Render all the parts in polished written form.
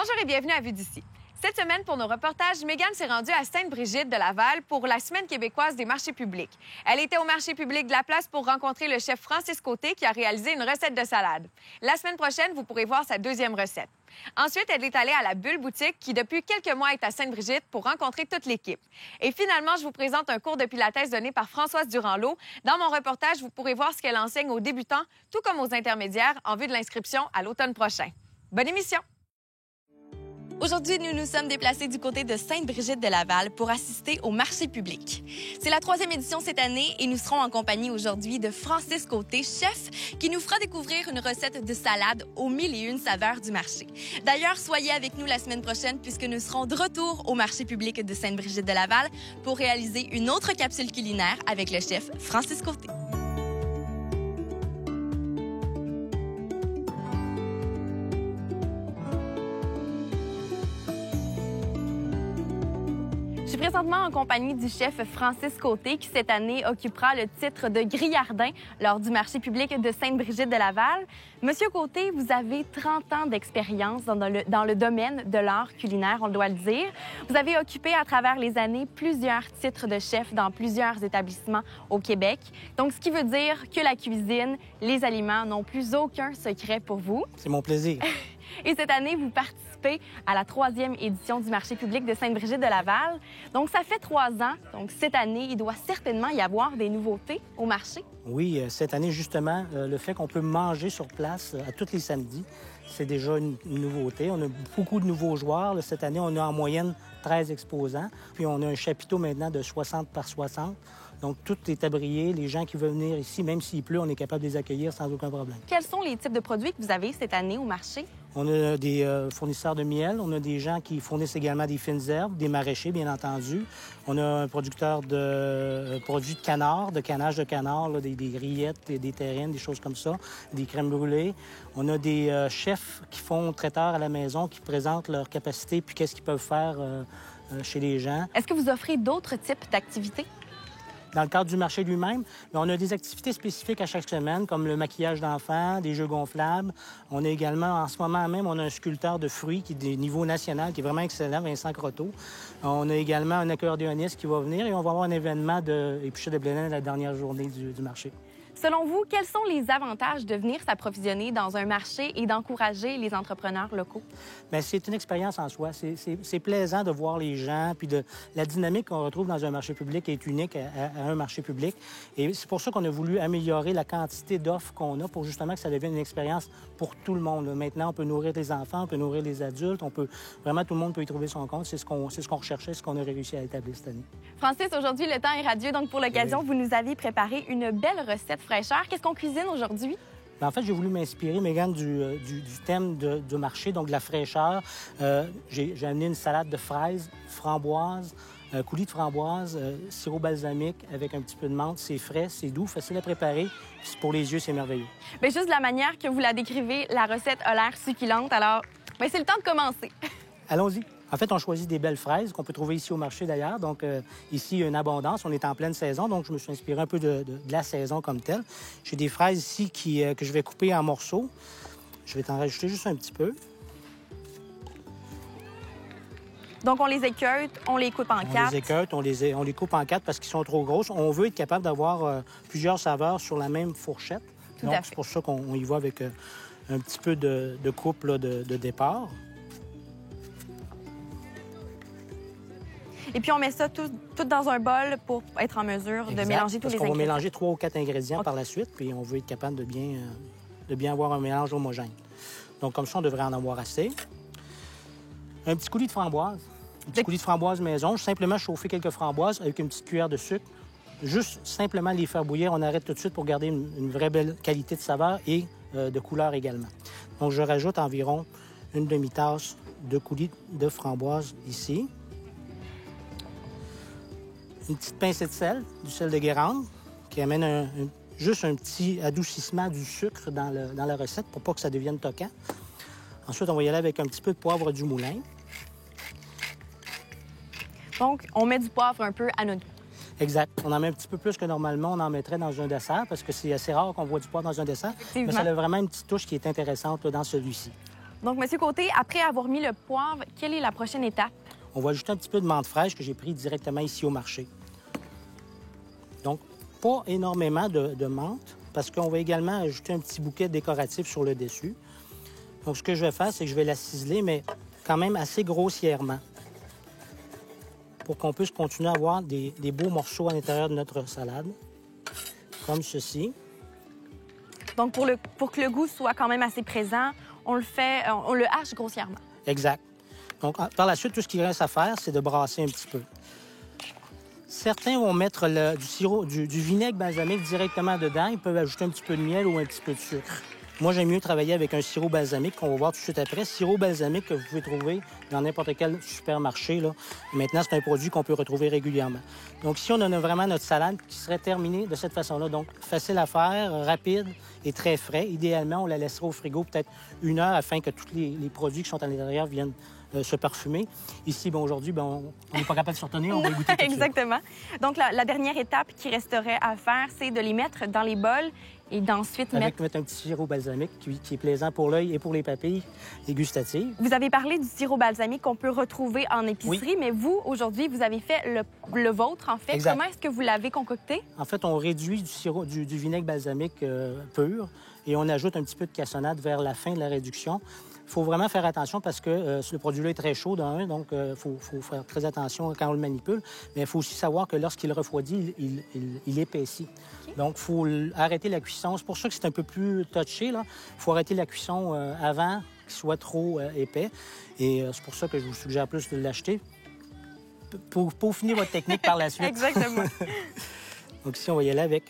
Bonjour et bienvenue à Vue d'ici. Cette semaine, pour nos reportages, Mégane s'est rendue à Sainte-Brigitte de Laval pour la Semaine québécoise des marchés publics. Elle était au marché public de la place pour rencontrer le chef Francis Côté qui a réalisé une recette de salade. La semaine prochaine, vous pourrez voir sa deuxième recette. Ensuite, elle est allée à la Bulle Boutique qui, depuis quelques mois, est à Sainte-Brigitte pour rencontrer toute l'équipe. Et finalement, je vous présente un cours de pilates donné par Françoise Durand-Lot. Dans mon reportage, vous pourrez voir ce qu'elle enseigne aux débutants, tout comme aux intermédiaires, en vue de l'inscription à l'automne prochain. Bonne émission! Aujourd'hui, nous nous sommes déplacés du côté de Sainte-Brigitte de Laval pour assister au marché public. C'est la 3e édition cette année et nous serons en compagnie aujourd'hui de Francis Côté, chef, qui nous fera découvrir une recette de salade aux 1001 saveurs du marché. D'ailleurs, soyez avec nous la semaine prochaine puisque nous serons de retour au marché public de Sainte-Brigitte de Laval pour réaliser une autre capsule culinaire avec le chef Francis Côté. Je suis présentement en compagnie du chef Francis Côté qui, cette année, occupera le titre de grillardin lors du marché public de Sainte-Brigitte de Laval. Monsieur Côté, vous avez 30 ans d'expérience dans le domaine de l'art culinaire, on doit le dire. Vous avez occupé à travers les années plusieurs titres de chef dans plusieurs établissements au Québec. Donc, ce qui veut dire que la cuisine, les aliments n'ont plus aucun secret pour vous. C'est mon plaisir. Et cette année, vous participez à la 3e édition du marché public de Sainte-Brigitte de Laval. Donc, ça fait 3 ans. Donc, cette année, il doit certainement y avoir des nouveautés au marché. Oui, cette année, justement, le fait qu'on peut manger sur place à tous les samedis, c'est déjà une nouveauté. On a beaucoup de nouveaux joueurs. Là, cette année, on a en moyenne 13 exposants. Puis, on a un chapiteau maintenant de 60 par 60. Donc, tout est abrié. Les gens qui veulent venir ici, même s'il pleut, on est capable de les accueillir sans aucun problème. Quels sont les types de produits que vous avez cette année au marché? On a des fournisseurs de miel. On a des gens qui fournissent également des fines herbes, des maraîchers, bien entendu. On a un producteur de produits de canard, de canage de canard, là, des rillettes, des terrines, des choses comme ça, des crèmes brûlées. On a des chefs qui font traiteurs à la maison, qui présentent leur capacité puis qu'est-ce qu'ils peuvent faire chez les gens. Est-ce que vous offrez d'autres types d'activités? Dans le cadre du marché lui-même, on a des activités spécifiques à chaque semaine, comme le maquillage d'enfants, des jeux gonflables. On a également, en ce moment même, on a un sculpteur de fruits qui est de niveau national, qui est vraiment excellent, Vincent Croteau. On a également un accordéoniste qui va venir et on va avoir un événement de épluchette de blé d'Inde la dernière journée du marché. Selon vous, quels sont les avantages de venir s'approvisionner dans un marché et d'encourager les entrepreneurs locaux? Bien, c'est une expérience en soi. C'est plaisant de voir les gens, puis la dynamique qu'on retrouve dans un marché public est unique à un marché public. Et c'est pour ça qu'on a voulu améliorer la quantité d'offres qu'on a pour justement que ça devienne une expérience pour tout le monde. Là, maintenant, on peut nourrir les enfants, on peut nourrir les adultes, vraiment tout le monde peut y trouver son compte. C'est ce qu'on recherchait, ce qu'on a réussi à établir cette année. Francis, aujourd'hui, le temps est radieux, donc pour l'occasion, vous nous aviez préparé une belle recette fraîcheur. Qu'est-ce qu'on cuisine aujourd'hui? Bien, en fait, j'ai voulu m'inspirer, Mégane, du thème du marché, donc de la fraîcheur. J'ai amené une salade de fraises, framboises, coulis de framboises, sirop balsamique avec un petit peu de menthe. C'est frais, c'est doux, facile à préparer. Puis pour les yeux, c'est merveilleux. Bien, juste de la manière que vous la décrivez, la recette a l'air succulente. Alors, bien, c'est le temps de commencer. Allons-y. En fait, on choisit des belles fraises qu'on peut trouver ici au marché d'ailleurs. Donc, ici, il y a une abondance. On est en pleine saison, donc je me suis inspiré un peu de la saison comme telle. J'ai des fraises ici que je vais couper en morceaux. Je vais t'en rajouter juste un petit peu. Donc, on les équeute, on les coupe en 4. On les équeute, on les coupe en 4 parce qu'ils sont trop grosses. On veut être capable d'avoir plusieurs saveurs sur la même fourchette. Donc, c'est pour ça qu'on y va avec un petit peu de coupe là, de départ. Et puis, on met ça tout dans un bol pour être en mesure de mélanger tous les ingrédients. On va mélanger 3 ou 4 ingrédients par la suite, puis on veut être capable de bien avoir un mélange homogène. Donc, comme ça, on devrait en avoir assez. Un petit coulis de framboise. Un petit coulis de framboise maison. Simplement chauffer quelques framboises avec une petite cuillère de sucre. Juste simplement les faire bouillir. On arrête tout de suite pour garder une vraie belle qualité de saveur et de couleur également. Donc, je rajoute environ une demi-tasse de coulis de framboise ici. Une petite pincée de sel, du sel de Guérande, qui amène juste un petit adoucissement du sucre dans la recette pour pas que ça devienne toquant. Ensuite, on va y aller avec un petit peu de poivre du moulin. Donc, on met du poivre un peu à notre goût. Exact. On en met un petit peu plus que normalement on en mettrait dans un dessert parce que c'est assez rare qu'on voit du poivre dans un dessert. Mais ça a vraiment une petite touche qui est intéressante là, dans celui-ci. Donc, Monsieur Côté, après avoir mis le poivre, quelle est la prochaine étape? On va ajouter un petit peu de menthe fraîche que j'ai pris directement ici au marché. Donc, pas énormément de menthe, parce qu'on va également ajouter un petit bouquet décoratif sur le dessus. Donc, ce que je vais faire, c'est que je vais la ciseler, mais quand même assez grossièrement, pour qu'on puisse continuer à avoir des beaux morceaux à l'intérieur de notre salade, comme ceci. Donc, pour que le goût soit quand même assez présent, on le hache grossièrement. Exact. Donc, par la suite, tout ce qu'il reste à faire, c'est de brasser un petit peu. Certains vont mettre du vinaigre balsamique directement dedans. Ils peuvent ajouter un petit peu de miel ou un petit peu de sucre. Moi, j'aime mieux travailler avec un sirop balsamique qu'on va voir tout de suite après. Sirop balsamique que vous pouvez trouver dans n'importe quel supermarché, là. Maintenant, c'est un produit qu'on peut retrouver régulièrement. Donc, ici, on a vraiment notre salade qui serait terminée de cette façon-là. Donc, facile à faire, rapide et très frais. Idéalement, on la laisserait au frigo peut-être 1 heure afin que tous les produits qui sont à l'intérieur viennent se parfumer. Ici, aujourd'hui, on n'est pas capable de se retenir, on va goûter tout de suite. Exactement. Donc, la dernière étape qui resterait à faire, c'est de les mettre dans les bols et d'ensuite mettre un petit sirop balsamique qui est plaisant pour l'œil et pour les papilles et gustatives. Vous avez parlé du sirop balsamique qu'on peut retrouver en épicerie, oui. Mais vous, aujourd'hui, vous avez fait le vôtre, en fait. Exact. Comment est-ce que vous l'avez concocté? En fait, on réduit du vinaigre balsamique pur et on ajoute un petit peu de cassonade vers la fin de la réduction. Il faut vraiment faire attention parce que ce produit-là est très chaud, donc il faut faire très attention quand on le manipule. Mais il faut aussi savoir que lorsqu'il refroidit, il épaissit. Okay. Donc, il faut arrêter la cuisson. C'est pour ça que c'est un peu plus touché, là. Il faut arrêter la cuisson avant qu'il soit trop épais. Et c'est pour ça que je vous suggère plus de l'acheter pour peaufiner votre technique par la suite. Exactement. Donc ici, on va y aller avec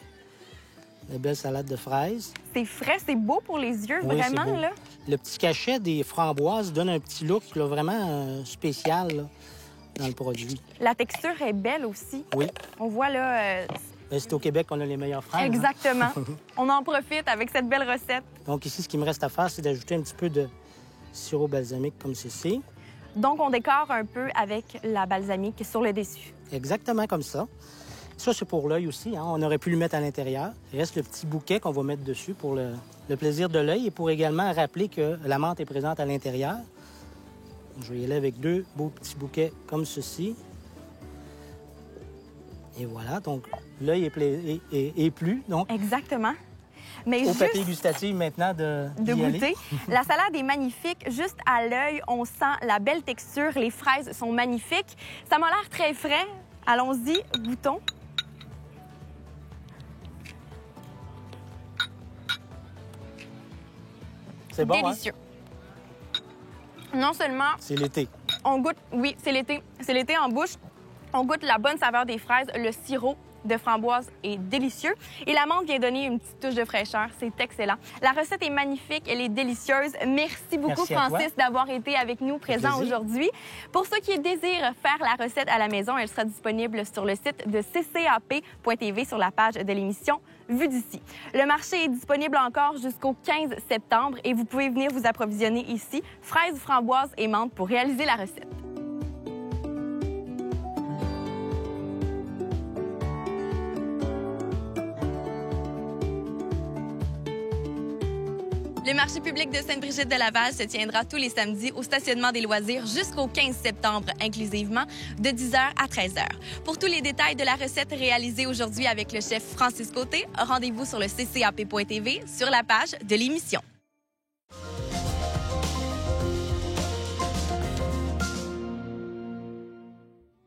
la belle salade de fraises. C'est frais, c'est beau pour les yeux, oui, vraiment, là. Le petit cachet des framboises donne un petit look là, vraiment spécial là, dans le produit. La texture est belle aussi. Oui. On voit là... C'est au Québec qu'on a les meilleures fraises. Exactement. Hein? On en profite avec cette belle recette. Donc ici, ce qui me reste à faire, c'est d'ajouter un petit peu de sirop balsamique comme ceci. Donc, on décore un peu avec la balsamique sur le dessus. Exactement comme ça. Ça, c'est pour l'œil aussi. Hein? On aurait pu le mettre à l'intérieur. Il reste le petit bouquet qu'on va mettre dessus pour le plaisir de l'œil et pour également rappeler que la menthe est présente à l'intérieur. Je vais y aller avec 2 beaux petits bouquets comme ceci. Et voilà, donc l'œil est plu. Donc, exactement. Mais au papier gustatif maintenant de goûter. La salade est magnifique. Juste à l'œil, on sent la belle texture. Les fraises sont magnifiques. Ça m'a l'air très frais. Allons-y, goûtons. C'est bon, délicieux. Hein? Non seulement... C'est l'été. On goûte... Oui, c'est l'été. C'est l'été en bouche. On goûte la bonne saveur des fraises. Le sirop de framboise est délicieux. Et la menthe vient donner une petite touche de fraîcheur. C'est excellent. La recette est magnifique. Elle est délicieuse. Merci beaucoup, Francis, d'avoir été avec nous présent aujourd'hui. Pour ceux qui désirent faire la recette à la maison, elle sera disponible sur le site de ccap.tv sur la page de l'émission Vue d'ici. Le marché est disponible encore jusqu'au 15 septembre et vous pouvez venir vous approvisionner ici, fraises, framboises et menthe pour réaliser la recette. Le marché public de Sainte-Brigitte-de-Laval se tiendra tous les samedis au stationnement des loisirs jusqu'au 15 septembre inclusivement, de 10h à 13h. Pour tous les détails de la recette réalisée aujourd'hui avec le chef Francis Côté, rendez-vous sur le ccap.tv sur la page de l'émission.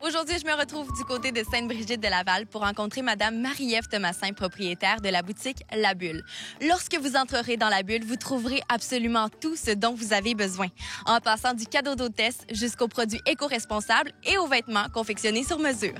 Aujourd'hui, je me retrouve du côté de Sainte-Brigitte-de-Laval pour rencontrer Mme Marie-Ève Thomasin, propriétaire de la boutique La Bulle. Lorsque vous entrerez dans La Bulle, vous trouverez absolument tout ce dont vous avez besoin, en passant du cadeau d'hôtesse jusqu'aux produits éco-responsables et aux vêtements confectionnés sur mesure.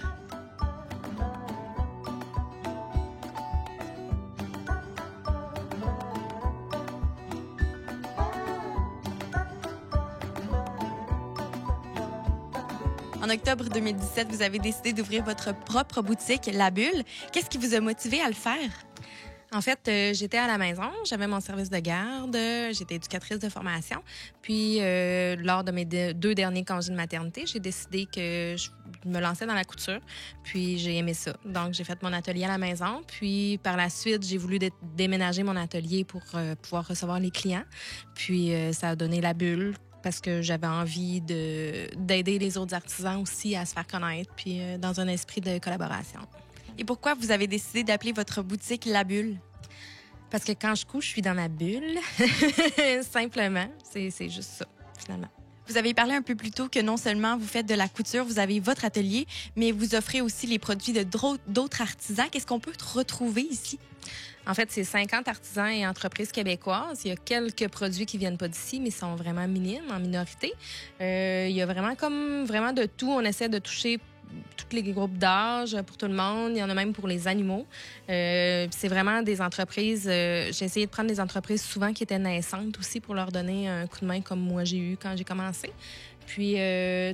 En octobre 2017, vous avez décidé d'ouvrir votre propre boutique, La Bulle. Qu'est-ce qui vous a motivé à le faire? En fait, j'étais à la maison, j'avais mon service de garde, j'étais éducatrice de formation. Puis, lors de mes 2 derniers congés de maternité, j'ai décidé que je me lançais dans la couture. Puis, j'ai aimé ça. Donc, j'ai fait mon atelier à la maison. Puis, par la suite, j'ai voulu déménager mon atelier pour pouvoir recevoir les clients. Puis, ça a donné la bulle parce que j'avais envie d'aider les autres artisans aussi à se faire connaître, puis dans un esprit de collaboration. Et pourquoi vous avez décidé d'appeler votre boutique La Bulle? Parce que quand je couche, je suis dans ma bulle. Simplement. C'est juste ça, finalement. Vous avez parlé un peu plus tôt que non seulement vous faites de la couture, vous avez votre atelier, mais vous offrez aussi les produits de d'autres artisans. Qu'est-ce qu'on peut retrouver ici? En fait, c'est 50 artisans et entreprises québécoises. Il y a quelques produits qui viennent pas d'ici, mais sont vraiment minimes, en minorité. Il y a vraiment de tout. On essaie de toucher tous les groupes d'âge pour tout le monde. Il y en a même pour les animaux. C'est vraiment des entreprises... j'ai essayé de prendre des entreprises souvent qui étaient naissantes aussi pour leur donner un coup de main comme moi j'ai eu quand j'ai commencé. Puis,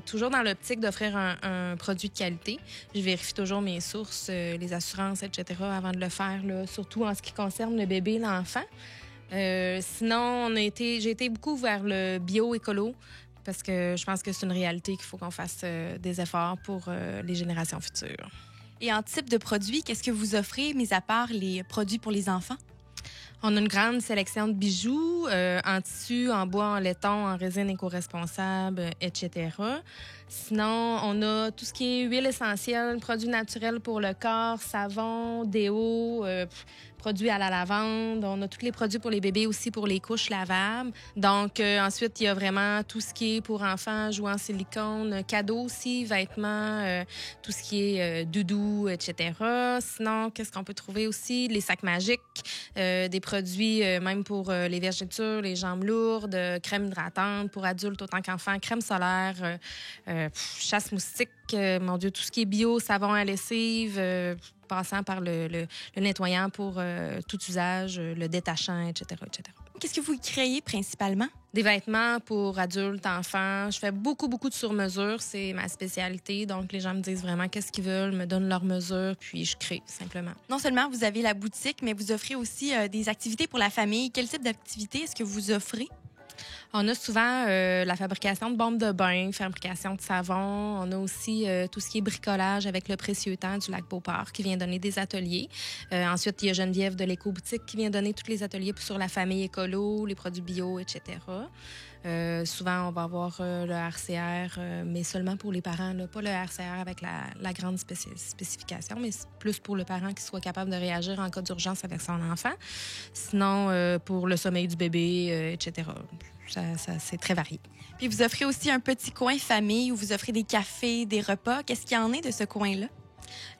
toujours dans l'optique d'offrir un produit de qualité. Je vérifie toujours mes sources, les assurances, etc. avant de le faire, là, surtout en ce qui concerne le bébé et l'enfant. Sinon, j'ai été beaucoup vers le bio-écolo parce que je pense que c'est une réalité qu'il faut qu'on fasse des efforts pour les générations futures. Et en type de produits, qu'est-ce que vous offrez, mis à part les produits pour les enfants? On a une grande sélection de bijoux en tissu, en bois, en laiton, en résine éco-responsable, etc. Sinon, on a tout ce qui est huile essentielle, produits naturels pour le corps, savon, déo, produits à la lavande. On a tous les produits pour les bébés aussi, pour les couches lavables. Donc, ensuite, il y a vraiment tout ce qui est pour enfants, jouets en silicone, cadeaux aussi, vêtements, tout ce qui est doudou, etc. Sinon, qu'est-ce qu'on peut trouver aussi? Les sacs magiques, des produits même pour les vergetures, les jambes lourdes, crème hydratante pour adultes autant qu'enfants, crème solaire, chasse moustique, mon Dieu, tout ce qui est bio, savon à lessive, passant par le nettoyant pour tout usage, le détachant, etc., etc. Qu'est-ce que vous créez principalement? Des vêtements pour adultes, enfants. Je fais beaucoup de sur-mesure. C'est ma spécialité. Donc, les gens me disent vraiment qu'est-ce qu'ils veulent, me donnent leurs mesures, puis je crée, simplement. Non seulement vous avez la boutique, mais vous offrez aussi des activités pour la famille. Quel type d'activités est-ce que vous offrez? On a souvent la fabrication de bombes de bain, fabrication de savon. On a aussi tout ce qui est bricolage avec le précieux temps du lac Beauport qui vient donner des ateliers. Ensuite, il y a Geneviève de l'éco-boutique qui vient donner tous les ateliers sur la famille écolo, les produits bio, etc. Souvent, on va avoir le RCR, mais seulement pour les parents, là, pas le RCR avec la grande spécification, mais plus pour le parent qui soit capable de réagir en cas d'urgence avec son enfant. Sinon, pour le sommeil du bébé, etc. Ça, c'est très varié. Puis vous offrez aussi un petit coin famille où vous offrez des cafés, des repas. Qu'est-ce qu'il y en est de ce coin-là?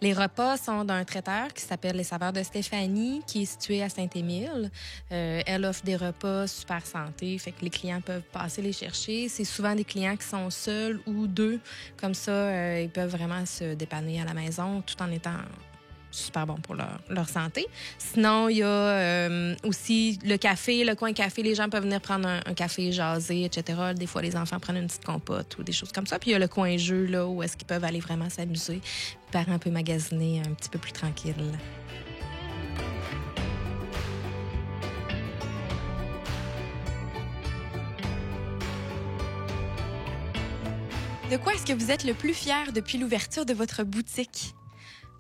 Les repas sont d'un traiteur qui s'appelle Les Saveurs de Stéphanie, qui est situé à Saint-Émile. Elle offre des repas super santé, fait que les clients peuvent passer les chercher. C'est souvent des clients qui sont seuls ou deux. Comme ça, ils peuvent vraiment se dépanner à la maison tout en étant super bon pour leur santé. Sinon, il y a aussi le café, le coin café. Les gens peuvent venir prendre un café, jaser, etc. Des fois, les enfants prennent une petite compote ou des choses comme ça. Puis il y a le coin jeu, là, où est-ce qu'ils peuvent aller vraiment s'amuser. Les parents peuvent magasiner un petit peu plus tranquille. De quoi est-ce que vous êtes le plus fier depuis l'ouverture de votre boutique?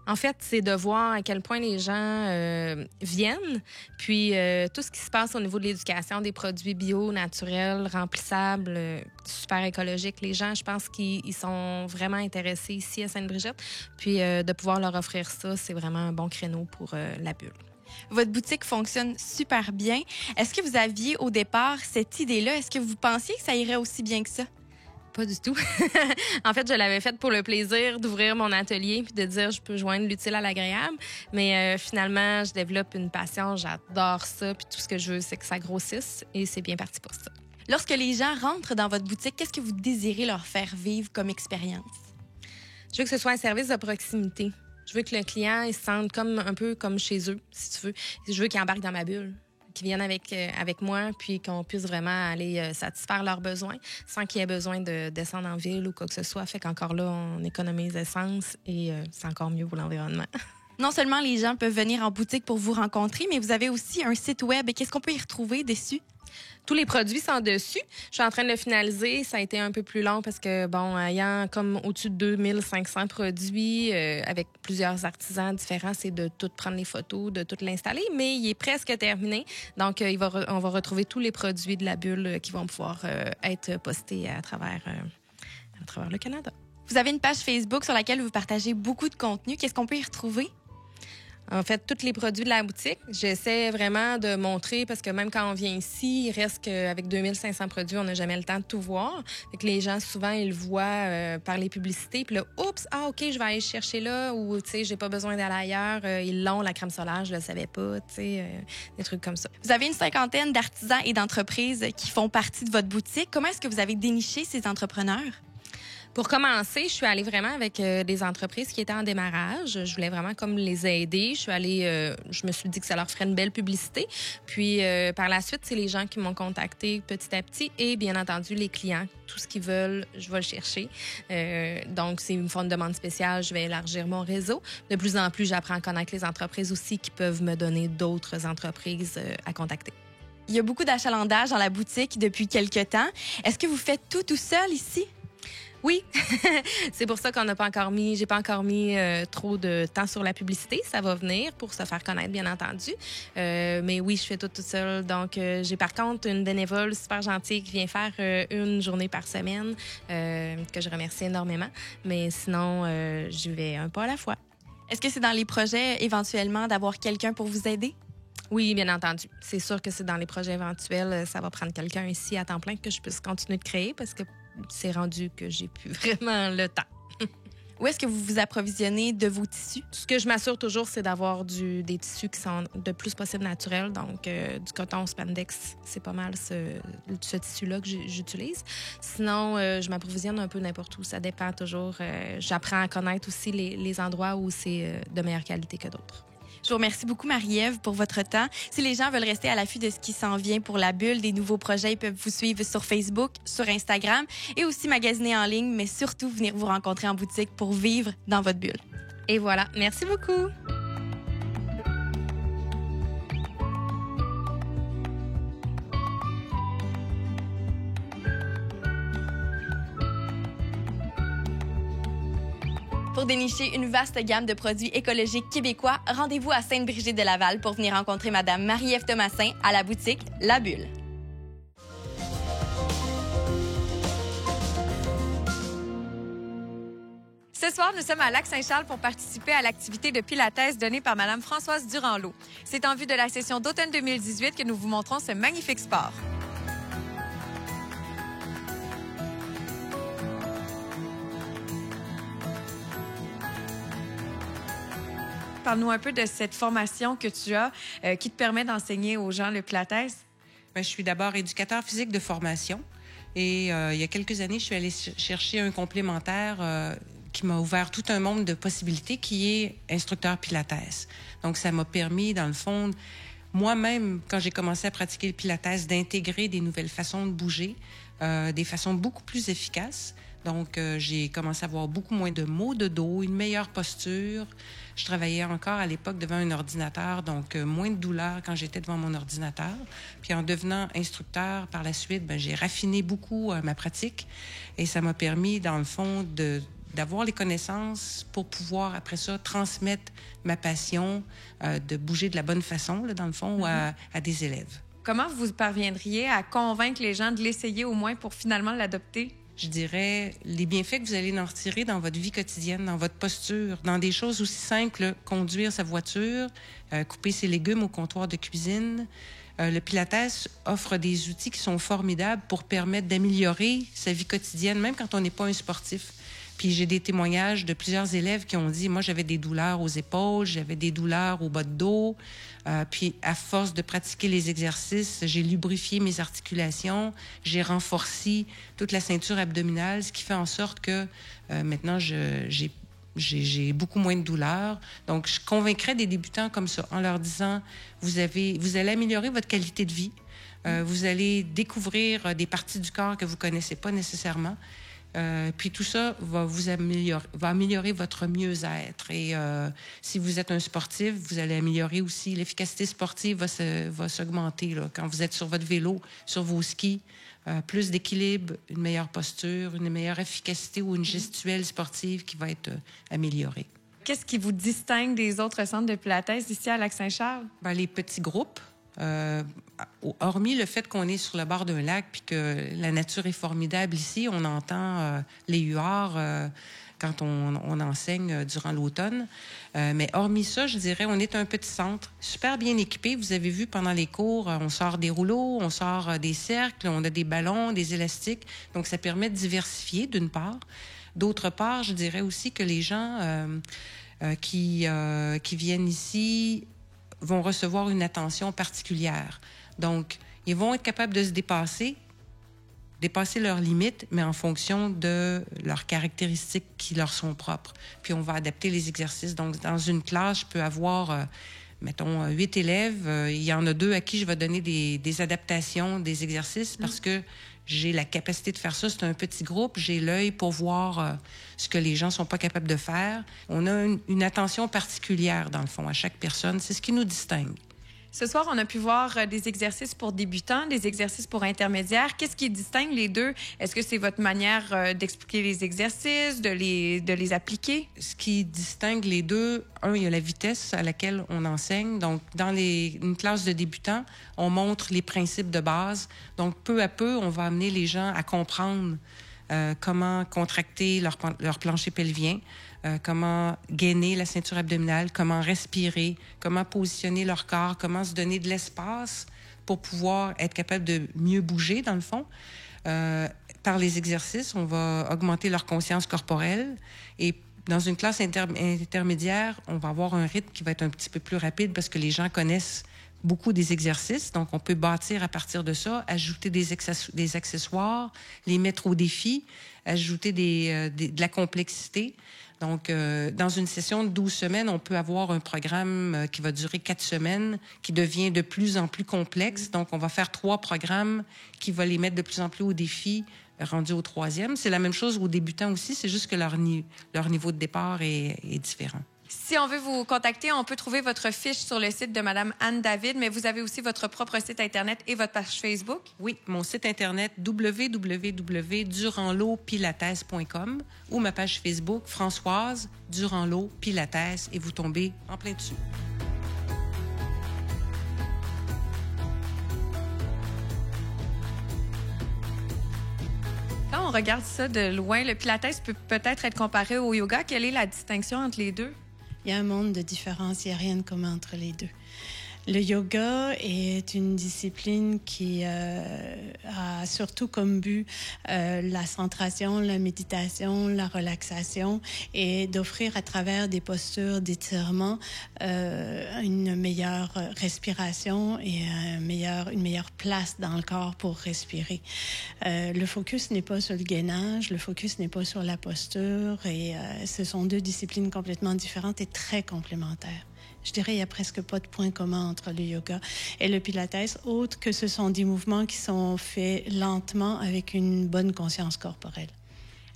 En fait, c'est de voir à quel point les gens viennent, puis tout ce qui se passe au niveau de l'éducation, des produits bio, naturels, remplissables, super écologiques. Les gens, je pense qu'ils sont vraiment intéressés ici à Sainte-Brigitte. Puis de pouvoir leur offrir ça, c'est vraiment un bon créneau pour la bulle. Votre boutique fonctionne super bien. Est-ce que vous aviez au départ cette idée-là? Est-ce que vous pensiez que ça irait aussi bien que ça? Pas du tout. En fait, je l'avais faite pour le plaisir d'ouvrir mon atelier puis de dire je peux joindre l'utile à l'agréable. Mais finalement, je développe une passion. J'adore ça. Puis tout ce que je veux, c'est que ça grossisse et c'est bien parti pour ça. Lorsque les gens rentrent dans votre boutique, qu'est-ce que vous désirez leur faire vivre comme expérience? Je veux que ce soit un service de proximité. Je veux que le client il se sente un peu comme chez eux, si tu veux. Je veux qu'il embarque dans ma bulle, qu'ils viennent avec moi, puis qu'on puisse vraiment aller satisfaire leurs besoins sans qu'il y ait besoin de descendre en ville ou quoi que ce soit. Fait qu'encore là, on économise l'essence et c'est encore mieux pour l'environnement. Non seulement les gens peuvent venir en boutique pour vous rencontrer, mais vous avez aussi un site web. Qu'est-ce qu'on peut y retrouver dessus? Tous les produits sont dessus. Je suis en train de le finaliser. Ça a été un peu plus long parce que, bon, ayant comme au-dessus de 2500 produits avec plusieurs artisans différents, c'est de tout prendre les photos, de tout l'installer, mais il est presque terminé. Donc, on va retrouver tous les produits de la bulle qui vont pouvoir être postés à travers le Canada. Vous avez une page Facebook sur laquelle vous partagez beaucoup de contenu. Qu'est-ce qu'on peut y retrouver? En fait, tous les produits de la boutique, j'essaie vraiment de montrer, parce que même quand on vient ici, il reste qu'avec 2500 produits, on n'a jamais le temps de tout voir. Fait que les gens, souvent, ils le voient par les publicités. Puis là, oups, OK, je vais aller chercher là, ou, tu sais, j'ai pas besoin d'aller ailleurs. Ils l'ont, la crème solaire, je le savais pas, tu sais, des trucs comme ça. Vous avez une cinquantaine d'artisans et d'entreprises qui font partie de votre boutique. Comment est-ce que vous avez déniché ces entrepreneurs? Pour commencer, je suis allée vraiment avec des entreprises qui étaient en démarrage. Je voulais vraiment comme les aider. Je me suis dit que ça leur ferait une belle publicité. Puis par la suite, c'est les gens qui m'ont contacté petit à petit et bien entendu les clients. Tout ce qu'ils veulent, je vais le chercher. Donc, s'ils me font une demande spéciale, je vais élargir mon réseau. De plus en plus, j'apprends à connaître les entreprises aussi qui peuvent me donner d'autres entreprises à contacter. Il y a beaucoup d'achalandage dans la boutique depuis quelques temps. Est-ce que vous faites tout seul ici? Oui, c'est pour ça j'ai pas encore mis trop de temps sur la publicité. Ça va venir pour se faire connaître, bien entendu. Mais oui, je fais tout seul. Donc, j'ai par contre une bénévole super gentille qui vient faire une journée par semaine, que je remercie énormément. Mais sinon, j'y vais un pas à la fois. Est-ce que c'est dans les projets éventuellement d'avoir quelqu'un pour vous aider? Oui, bien entendu. C'est sûr que c'est dans les projets éventuels. Ça va prendre quelqu'un ici à temps plein que je puisse continuer de créer parce que c'est rendu que j'ai plus vraiment le temps. Où est-ce que vous vous approvisionnez de vos tissus? Ce que je m'assure toujours, c'est d'avoir des tissus qui sont de plus possible naturels. Donc, du coton spandex, c'est pas mal ce tissu-là que j'utilise. Sinon, je m'approvisionne un peu n'importe où. Ça dépend toujours. J'apprends à connaître aussi les endroits où c'est de meilleure qualité que d'autres. Je vous remercie beaucoup, Marie-Ève, pour votre temps. Si les gens veulent rester à l'affût de ce qui s'en vient pour la bulle, des nouveaux projets, ils peuvent vous suivre sur Facebook, sur Instagram et aussi magasiner en ligne, mais surtout venir vous rencontrer en boutique pour vivre dans votre bulle. Et voilà. Merci beaucoup. Pour dénicher une vaste gamme de produits écologiques québécois, rendez-vous à Sainte-Brigitte-de-Laval pour venir rencontrer Madame Marie-Ève Thomasin à la boutique La Bulle. Ce soir, nous sommes à Lac-Saint-Charles pour participer à l'activité de Pilates donnée par Mme Françoise Durand-Lot. C'est en vue de la session d'automne 2018 que nous vous montrons ce magnifique sport. Parle-nous un peu de cette formation que tu as qui te permet d'enseigner aux gens le Pilates. Bien, je suis d'abord éducateur physique de formation et il y a quelques années, je suis allée chercher un complémentaire qui m'a ouvert tout un monde de possibilités qui est instructeur Pilates. Donc, ça m'a permis, dans le fond, moi-même, quand j'ai commencé à pratiquer le Pilates, d'intégrer des nouvelles façons de bouger, des façons beaucoup plus efficaces. Donc, j'ai commencé à avoir beaucoup moins de maux de dos, une meilleure posture. Je travaillais encore à l'époque devant un ordinateur, donc moins de douleur quand j'étais devant mon ordinateur. Puis en devenant instructeur par la suite, bien, j'ai raffiné beaucoup ma pratique et ça m'a permis, dans le fond, d'avoir les connaissances pour pouvoir, après ça, transmettre ma passion, de bouger de la bonne façon, là, dans le fond, à des élèves. Comment vous parviendriez à convaincre les gens de l'essayer au moins pour finalement l'adopter? Je dirais, les bienfaits que vous allez en retirer dans votre vie quotidienne, dans votre posture, dans des choses aussi simples, conduire sa voiture, couper ses légumes au comptoir de cuisine. Le Pilates offre des outils qui sont formidables pour permettre d'améliorer sa vie quotidienne, même quand on n'est pas un sportif. Puis j'ai des témoignages de plusieurs élèves qui ont dit, moi, j'avais des douleurs aux épaules, j'avais des douleurs au bas de dos. Puis à force de pratiquer les exercices, j'ai lubrifié mes articulations, j'ai renforcé toute la ceinture abdominale, ce qui fait en sorte que maintenant, j'ai beaucoup moins de douleurs. Donc, je convaincrais des débutants comme ça en leur disant, vous allez améliorer votre qualité de vie, vous allez découvrir des parties du corps que vous connaissez pas nécessairement. Puis tout ça va va améliorer votre mieux-être. Et si vous êtes un sportif, vous allez améliorer aussi. L'efficacité sportive va s'augmenter là, quand vous êtes sur votre vélo, sur vos skis. Plus d'équilibre, une meilleure posture, une meilleure efficacité ou une gestuelle sportive qui va être améliorée. Qu'est-ce qui vous distingue des autres centres de Pilates ici à Lac-Saint-Charles? Bien, les petits groupes. Hormis le fait qu'on est sur le bord d'un lac puis que la nature est formidable ici, on entend les huards quand on enseigne durant l'automne. Mais hormis ça, je dirais, on est un petit centre super bien équipé. Vous avez vu pendant les cours, on sort des rouleaux, on sort des cercles, on a des ballons, des élastiques. Donc, ça permet de diversifier, d'une part. D'autre part, je dirais aussi que les gens qui viennent ici vont recevoir une attention particulière. Donc, ils vont être capables de se dépasser leurs limites, mais en fonction de leurs caractéristiques qui leur sont propres. Puis, on va adapter les exercices. Donc, dans une classe, je peux avoir, mettons, 8 élèves. Il y en a 2 à qui je vais donner des adaptations, des exercices, parce que j'ai la capacité de faire ça. C'est un petit groupe. J'ai l'œil pour voir ce que les gens sont pas capables de faire. On a une attention particulière, dans le fond, à chaque personne. C'est ce qui nous distingue. Ce soir, on a pu voir des exercices pour débutants, des exercices pour intermédiaires. Qu'est-ce qui distingue les deux? Est-ce que c'est votre manière d'expliquer les exercices, de les appliquer? Ce qui distingue les deux, il y a la vitesse à laquelle on enseigne. Donc, dans une classe de débutants, on montre les principes de base. Donc, peu à peu, on va amener les gens à comprendre comment contracter leur plancher pelvien, comment gainer la ceinture abdominale, comment respirer, comment positionner leur corps, comment se donner de l'espace pour pouvoir être capable de mieux bouger, dans le fond. Par les exercices, on va augmenter leur conscience corporelle. Et dans une classe intermédiaire, on va avoir un rythme qui va être un petit peu plus rapide parce que les gens connaissent beaucoup des exercices. Donc, on peut bâtir à partir de ça, ajouter des accessoires, les mettre au défi, ajouter de la complexité. Donc, dans une session de 12 semaines, on peut avoir un programme qui va durer 4 semaines, qui devient de plus en plus complexe. Donc, on va faire 3 programmes qui vont les mettre de plus en plus au défi, rendu au 3e. C'est la même chose aux débutants aussi, c'est juste que leur niveau de départ est différent. Si on veut vous contacter, on peut trouver votre fiche sur le site de Mme Anne David, mais vous avez aussi votre propre site Internet et votre page Facebook. Oui, mon site Internet www.durandlotpilates.com ou ma page Facebook Françoise Durand-Lot Pilates et vous tombez en plein dessus. Quand on regarde ça de loin, le Pilates peut peut-être être comparé au yoga. Quelle est la distinction entre les deux? Il y a un monde de différence, il n'y a rien de commun entre les deux. Le yoga est une discipline qui a surtout comme but la centration, la méditation, la relaxation et d'offrir à travers des postures d'étirement une meilleure respiration et une meilleure place dans le corps pour respirer. Le focus n'est pas sur le gainage, le focus n'est pas sur la posture et ce sont deux disciplines complètement différentes et très complémentaires. Je dirais qu'il n'y a presque pas de point commun entre le yoga et le pilates, autre que ce sont des mouvements qui sont faits lentement avec une bonne conscience corporelle.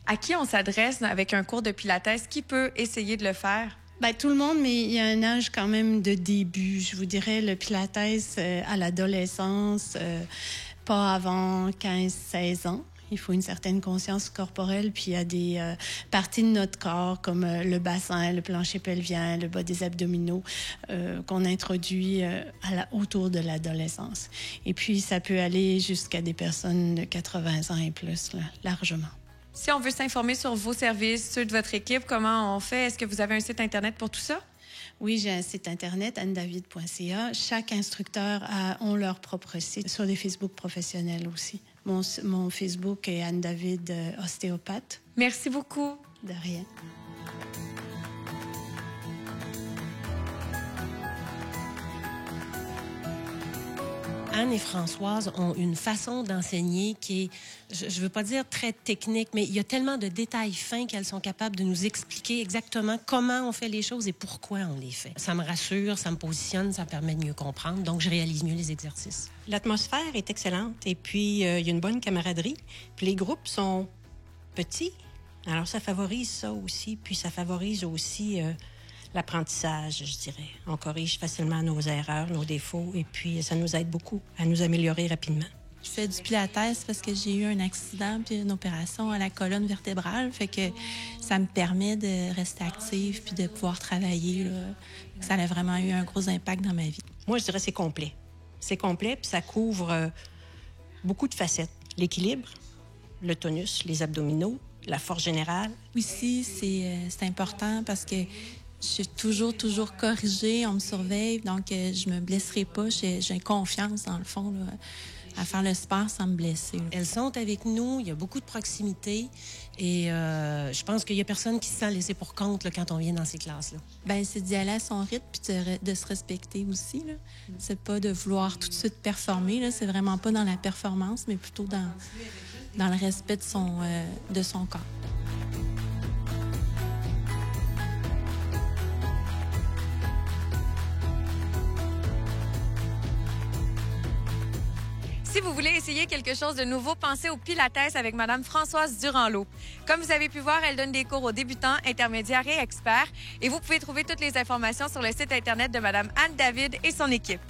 À qui on s'adresse avec un cours de pilates? Qui peut essayer de le faire? Bien, tout le monde, mais il y a un âge quand même de début. Je vous dirais le pilates à l'adolescence, pas avant 15-16 ans. Il faut une certaine conscience corporelle, puis il y a des parties de notre corps, comme le bassin, le plancher pelvien, le bas des abdominaux, qu'on introduit autour de l'adolescence. Et puis, ça peut aller jusqu'à des personnes de 80 ans et plus, là, largement. Si on veut s'informer sur vos services, ceux de votre équipe, comment on fait? Est-ce que vous avez un site Internet pour tout ça? Oui, j'ai un site Internet, annedavid.ca. Chaque instructeur ont leur propre site, sur des Facebook professionnels aussi. Mon Facebook est Anne David ostéopathe. Merci beaucoup. De rien. Anne et Françoise ont une façon d'enseigner qui est, je ne veux pas dire très technique, mais il y a tellement de détails fins qu'elles sont capables de nous expliquer exactement comment on fait les choses et pourquoi on les fait. Ça me rassure, ça me positionne, ça me permet de mieux comprendre, donc je réalise mieux les exercices. L'atmosphère est excellente et puis il y a une bonne camaraderie. Puis les groupes sont petit. Alors, ça favorise ça aussi. Puis, ça favorise aussi l'apprentissage, je dirais. On corrige facilement nos erreurs, nos défauts. Et puis, ça nous aide beaucoup à nous améliorer rapidement. Je fais du pilates parce que j'ai eu un accident puis une opération à la colonne vertébrale. Fait que ça me permet de rester active puis de pouvoir travailler, là. Ça a vraiment eu un gros impact dans ma vie. Moi, je dirais que c'est complet. C'est complet, puis ça couvre beaucoup de facettes. L'équilibre, le tonus, les abdominaux, la force générale. Aussi, c'est important parce que je suis toujours corrigée, on me surveille, donc je me blesserai pas. J'ai confiance, dans le fond, là, à faire le sport sans me blesser. Elles sont avec nous, il y a beaucoup de proximité et je pense qu'il y a personne qui se sent laissé pour compte là, quand on vient dans ces classes-là. Bien, c'est d'y aller à son rythme puis de se respecter aussi, là. C'est pas de vouloir tout de suite performer, là. C'est vraiment pas dans la performance, mais plutôt dans le respect de son corps. Si vous voulez essayer quelque chose de nouveau, pensez au Pilates avec Mme Françoise Durand-Lot. Comme vous avez pu voir, elle donne des cours aux débutants, intermédiaires et experts. Et vous pouvez trouver toutes les informations sur le site Internet de Mme Anne David et son équipe.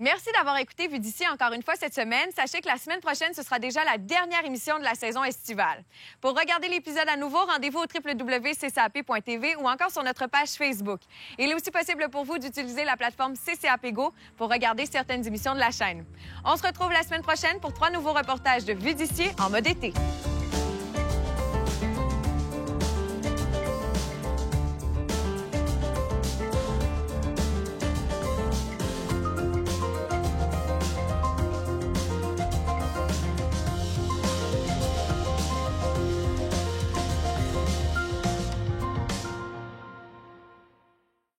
Merci d'avoir écouté Vue d'ici encore une fois cette semaine. Sachez que la semaine prochaine, ce sera déjà la dernière émission de la saison estivale. Pour regarder l'épisode à nouveau, rendez-vous au www.ccap.tv ou encore sur notre page Facebook. Il est aussi possible pour vous d'utiliser la plateforme CCAP Go pour regarder certaines émissions de la chaîne. On se retrouve la semaine prochaine pour 3 nouveaux reportages de Vue d'ici en mode été.